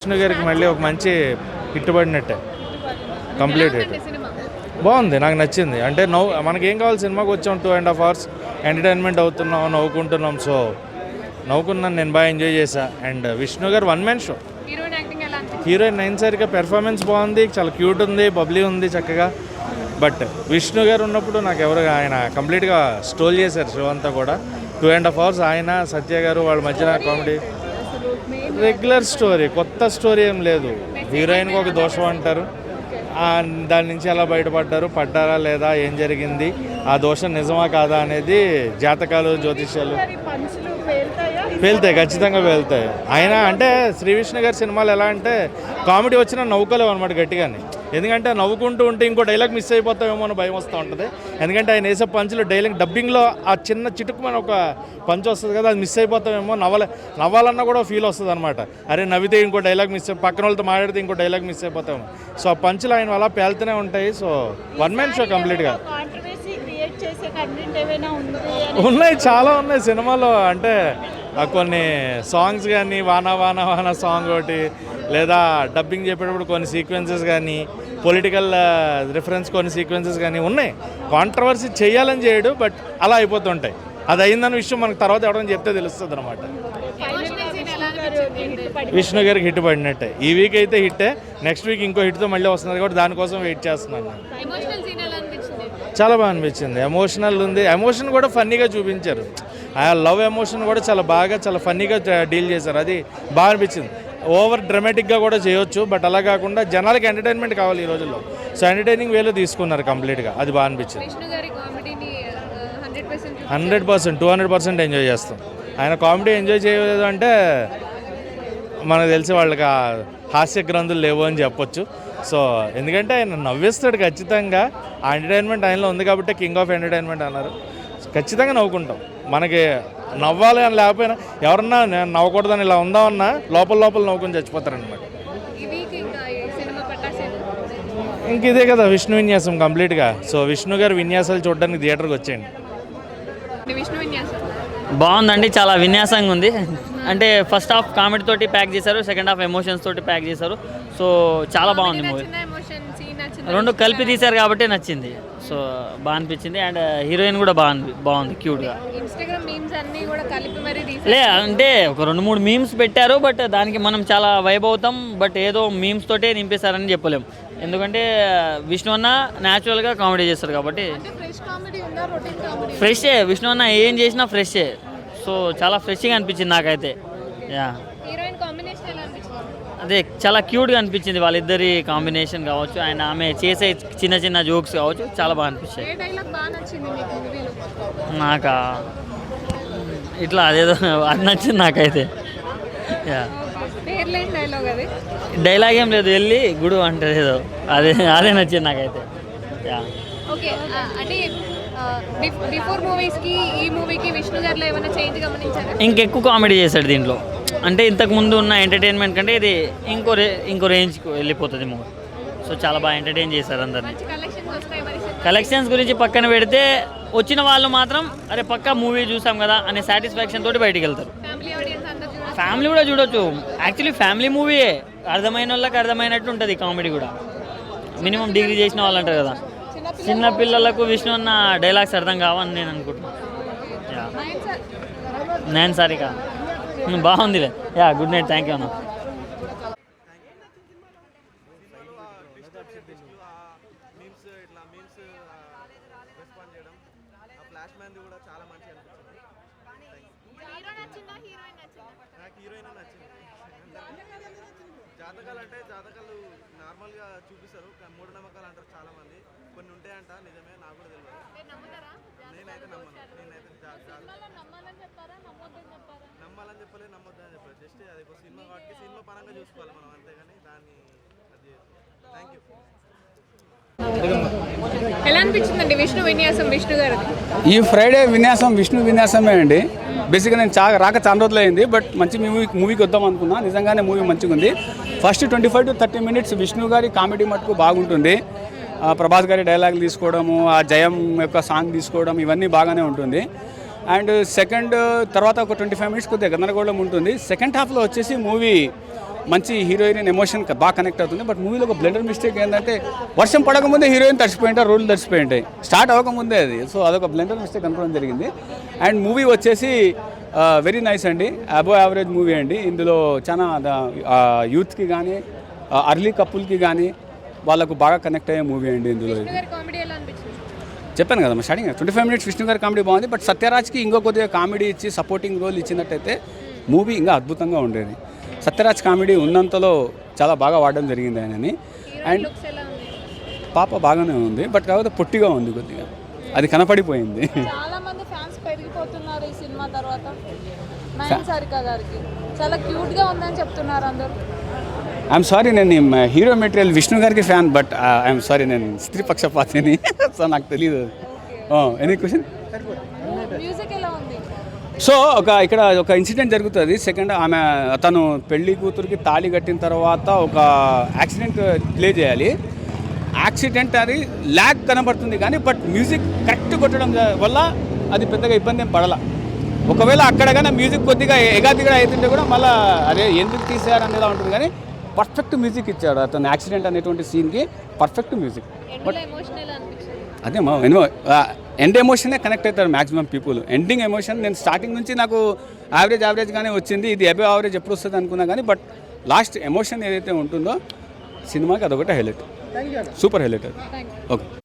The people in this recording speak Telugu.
విష్ణు గారికి మళ్ళీ ఒక మంచి హిట్టుబడినట్టే కంప్లీట్ హిట్ బాగుంది. నాకు నచ్చింది. అంటే మనకేం కావాలి, సినిమాకి వచ్చాం 2.5 hours ఎంటర్టైన్మెంట్ అవుతున్నాం, నవ్వుకుంటున్నాం. సో నవ్వుకున్నాను, నేను బాగా ఎంజాయ్ చేశా. And Vishnu garu one man show. Heroine నైన్సారిగా పెర్ఫార్మెన్స్ బాగుంది, చాలా క్యూట్ ఉంది, బబ్లీ ఉంది చక్కగా. బట్ విష్ణు గారు ఉన్నప్పుడు నాకు ఆయన కంప్లీట్గా స్టోల్ చేశారు షో అంతా కూడా. 2.5 hours ఆయన సత్య గారు వాళ్ళ మధ్యన కామెడీ. రెగ్యులర్ స్టోరీ, కొత్త స్టోరీ ఏం లేదు. హీరోయిన్కి ఒక దోషం అంటారు, దాని నుంచి ఎలా బయటపడ్డారు, పడ్డారా లేదా, ఏం జరిగింది, ఆ దోషం నిజమా కాదా అనేది జాతకాలు జ్యోతిష్యాలు పేలుతాయి, ఖచ్చితంగా పేలుతాయి. ఆయన అంటే శ్రీ విష్ణు గారి సినిమాలు ఎలా అంటే కామెడీ వచ్చినా నవ్వుకోలేవు అనమాట గట్టిగానే. ఎందుకంటే నవ్వుకుంటూ ఉంటే ఇంకో డైలాగ్ మిస్ అయిపోతామేమో అని భయం వస్తూ ఉంటుంది. ఎందుకంటే ఆయన వేసే పంచులు డైలాగ్ డబ్బింగ్లో ఆ చిన్న చిటుకుమని ఒక పంచ్ వస్తుంది కదా, అది మిస్ అయిపోతామేమో, నవ్వాలన్నా కూడా ఫీల్ వస్తుంది అనమాట. అరే నవ్వితే ఇంకో డైలాగ్ మిస్ పక్కన వాళ్ళతో మాట్లాడితే ఇంకో డైలాగ్ మిస్ అయిపోతాము. సో ఆ పంచులు ఆయన అలా పేలుతూనే ఉంటాయి. సో వన్ మ్యాన్ షో కంప్లీట్గా. ఉన్నాయి, చాలా ఉన్నాయి సినిమాలో. అంటే కొన్ని సాంగ్స్ కానీ, వానా వానా వానా సాంగ్ ఒకటి, లేదా డబ్బింగ్ చెప్పేటప్పుడు కొన్ని సీక్వెన్సెస్ కానీ, పొలిటికల్ రిఫరెన్స్ కొన్ని సీక్వెన్సెస్ కానీ ఉన్నాయి. కాంట్రవర్సీ చేయాలని చేయడు, బట్ అలా అయిపోతుంటాయి. అది అయిందన్న విషయం మనకు తర్వాత ఎవరైనా చెప్తే తెలుస్తుంది అనమాట. విష్ణు గారికి హిట్ పడినట్టే. ఈ వీక్ అయితే హిట్టే, నెక్స్ట్ వీక్ ఇంకో హిట్తో మళ్ళీ వస్తున్నారు కాబట్టి దానికోసం వెయిట్ చేస్తున్నాను. చాలా బాగా అనిపించింది. ఎమోషనల్ ఉంది, ఎమోషన్ కూడా ఫన్నీగా చూపించారు. ఆ లవ్ ఎమోషన్ కూడా చాలా బాగా, చాలా ఫన్నీగా డీల్ చేశారు. అది బాగా అనిపించింది. ఓవర్ డ్రమాటిక్గా కూడా చేయొచ్చు, బట్ అలా కాకుండా జనాలకి ఎంటర్టైన్మెంట్ కావాలి ఈ రోజుల్లో. సో ఎంటర్టైనింగ్ వేలో తీసుకున్నారు కంప్లీట్గా, అది బాగా అనిపించింది. 100%, 200% ఎంజాయ్ చేస్తాం. ఆయన కామెడీ ఎంజాయ్ చేయలేదు అంటే మనకు తెలిసి వాళ్ళకి ఆ హాస్య గ్రంథులు లేవు అని చెప్పొచ్చు. సో ఎందుకంటే ఆయన నవ్విస్తాడు ఖచ్చితంగా. ఆ ఎంటర్టైన్మెంట్ ఆయనలో ఉంది కాబట్టి కింగ్ ఆఫ్ ఎంటర్టైన్మెంట్ అన్నారు. ఖచ్చితంగా నవ్వుకుంటాం. మనకి నవ్వాలి అని లేకపోయినా, ఎవరన్నా నేను నవ్వకూడదని ఇలా ఉందామన్నా లోపల నవ్వుకొని చచ్చిపోతారనమాట. ఇంక ఇదే కదా విష్ణు విన్యాసం కంప్లీట్గా. సో విష్ణు గారి విన్యాసాలు చూడడానికి థియేటర్కి వచ్చేయండి. బాగుందండి, చాలా విన్యాసంగా ఉంది. అంటే ఫస్ట్ హాఫ్ కామెడీ తోటి ప్యాక్ చేశారు, సెకండ్ హాఫ్ ఎమోషన్స్ తోటి ప్యాక్ చేశారు. సో చాలా బాగుంది మూవీ. రెండు కలిపి తీశారు కాబట్టి నచ్చింది. సో బాగా అనిపించింది. అండ్ హీరోయిన్ కూడా బాగుంది క్యూట్గా. అంటే ఒక 2-3 మీమ్స్ పెట్టారు, బట్ దానికి మనం చాలా వైబ్ అవుతాం. బట్ ఏదో మీమ్స్ తోటే నింపేశారని చెప్పలేము. ఎందుకంటే విష్ణు అన్న న్యాచురల్గా కామెడీ చేస్తారు కాబట్టి. ఫ్రెషే, విష్ణు అన్న ఏం చేసినా ఫ్రెషే. సో చాలా ఫ్రెష్గా అనిపించింది నాకైతే. యా, అదే చాలా క్యూట్గా అనిపించింది వాళ్ళిద్దరి కాంబినేషన్ కావచ్చు, ఆమె చేసే చిన్న జోక్స్ కావచ్చు, చాలా బాగా అనిపించాయి. నాకా ఇట్లా అదేదో అది నచ్చింది నాకైతే. యా, డైలాగ్ ఏం లేదు, వెళ్ళి గుడు అంటారు ఏదో, అదే నచ్చింది నాకైతే. యా, ఇంకెక్కువ కామెడీ చేశాడు దీంట్లో. అంటే ఇంతకు ముందు ఉన్న ఎంటర్టైన్మెంట్ కంటే ఇది ఇంకో రేంజ్కి వెళ్ళిపోతుంది మూవీ. సో చాలా బాగా ఎంటర్టైన్ చేశారు అందరినీ. కలెక్షన్స్ గురించి పక్కన పెడితే వచ్చిన వాళ్ళు మాత్రం అరే పక్కా మూవీ చూసాం కదా అనే సాటిస్ఫాక్షన్ తోటి బయటికి వెళ్తారు. ఫ్యామిలీ కూడా చూడొచ్చు. యాక్చువల్లీ ఫ్యామిలీ మూవీయే, అర్థమైన వాళ్ళకి అర్థమైనట్టు ఉంటుంది. కామెడీ కూడా మినిమం డిగ్రీ చేసిన వాళ్ళు అంటారు కదా, చిన్న పిల్లలకు విష్ణు అన్న డైలాగ్స్ అర్థం కావని నేను అనుకుంటున్నాను. నేను సరిగా బాగుందిలే. Yeah, good night, thank you అన్న. జాతకాలు నార్మల్గా చూపిస్తారు, మూఢనమ్మకాలు అంటారు చాలా మంది. కొన్ని ఉంటాయంట, నిజమే, నాకు కూడా తెలియదు. నేనైతే నమ్మను. నమ్మాలని చెప్పలేదు, నమ్మొద్దని చెప్పలేదు. జస్ట్ అది ఒక సినిమా కాబట్టి సినిమా పరంగా చూసుకోవాలి మనం, అంతేగాని దాన్ని అది. Thank you. ఎలా అనిపించిందండి విష్ణు విన్యాసం? విష్ణు గారు ఈ ఫ్రైడే విన్యాసం విష్ణు విన్యాసమే అండి. బేసిక్గా నేను రాక చాలా రోజులు అయింది, బట్ మంచి మూవీకి వద్దాం అనుకున్నా. నిజంగానే మూవీ మంచిగా ఉంది. ఫస్ట్ 25 to 30 minutes విష్ణు గారి కామెడీ మటుకు బాగుంటుంది. ప్రభాస్ గారి డైలాగులు తీసుకోవడము, ఆ జయం యొక్క సాంగ్ తీసుకోవడం, ఇవన్నీ బాగానే ఉంటుంది. అండ్ సెకండ్ తర్వాత ఒక 25 minutes కొద్దిగా గందరగోళం ఉంటుంది. సెకండ్ హాఫ్లో వచ్చేసి మూవీ మంచి హీరోయిన్ ఎమోషన్ బాగా కనెక్ట్ అవుతుంది. బట్ మూవీలో ఒక బ్లెండర్ మిస్టేక్ ఏంటంటే వర్షం పడకముందే హీరోయిన్ తడిచిపోయింటారు, రోడ్లు తడిచిపోయింటాయి, స్టార్ట్ అవ్వకముందే అది. సో అదొక బ్లెండర్ మిస్టేక్ అనుకోవడం జరిగింది. అండ్ మూవీ వచ్చేసి వెరీ నైస్ అండి, అబోవ్ యావరేజ్ మూవీ అండి. ఇందులో చాలా యూత్కి కానీ అర్లీ కపుల్కి కానీ వాళ్ళకు బాగా కనెక్ట్ అయ్యే మూవీ అండి. ఇందులో కామెడీ ఎలా అనిపించింది? చెప్పాను కదా స్టార్టింగ్ 25 minutes విష్ణు గారి కామెడీ బాగుంది. బట్ సత్యరాజ్కి ఇంకో కొద్దిగా కామెడీ ఇచ్చి సపోర్టింగ్ రోల్ ఇచ్చినట్టయితే మూవీ ఇంకా అద్భుతంగా ఉండేది. సత్యరాజ్ కామెడీ ఉన్నంతలో చాలా బాగా వాడడం జరిగింది ఆయనని. అండ్ లుక్స్ ఎలా ఉంది? పాప బాగానే ఉంది, బట్ కాకపోతే పొట్టిగా ఉంది కొద్దిగా, అది కనపడిపోయింది. చాలా మంది ఫ్యాన్స్ పెరిగిపోతున్నారు ఈ సినిమా తర్వాత. నయన్ సారిక గారికి చాలా క్యూట్ గా ఉందని చెప్తున్నారు అందరూ. ఐఎమ్ సారీ, నేను హీరో మెటీరియల్ విష్ణు గారికి ఫ్యాన్, బట్ ఐఎమ్ సారీ, నేను స్త్రీ పక్షపాతిని. సో నాకు తెలియదు. Any question? మ్యూజిక్ ఎలా ఉంది? సో ఇక్కడ ఒక ఇన్సిడెంట్ జరుగుతుంది. సెకండ్ తను పెళ్లి కూతురికి తాళి కట్టిన తర్వాత ఒక యాక్సిడెంట్ ప్లే చేయాలి. యాక్సిడెంట్ అది ల్యాగ్ కనబడుతుంది కానీ బట్ మ్యూజిక్ కరెక్ట్ కొట్టడం వల్ల అది పెద్దగా ఇబ్బంది ఏం పడాల. ఒకవేళ అక్కడ కానీ మ్యూజిక్ కొద్దిగా ఎగాదిగా అవుతుంటే కూడా మళ్ళీ అదే ఎందుకు తీసారు అనేలా ఉంటుంది. కానీ పర్ఫెక్ట్ మ్యూజిక్ ఇచ్చాడు అతను. యాక్సిడెంట్ అనేటువంటి సీన్కి పర్ఫెక్ట్ మ్యూజిక్. బట్ ఎమోషన్ ఎలా అనిపించింది? అదే ఎండ్ ఎమోషనే కనెక్ట్ అవుతారు మ్యాక్సిమం పీపుల్. ఎండింగ్ ఎమోషన్ నేను స్టార్టింగ్ నుంచి నాకు యావరేజ్గానే వచ్చింది. ఇది అబోవ్ యావరేజ్ ఎప్పుడు వస్తుంది అనుకున్నా కానీ బట్ లాస్ట్ ఎమోషన్ ఏదైతే ఉంటుందో సినిమాకి అదొకటి హైలైట్, సూపర్ హైలైట్ అది. ఓకే.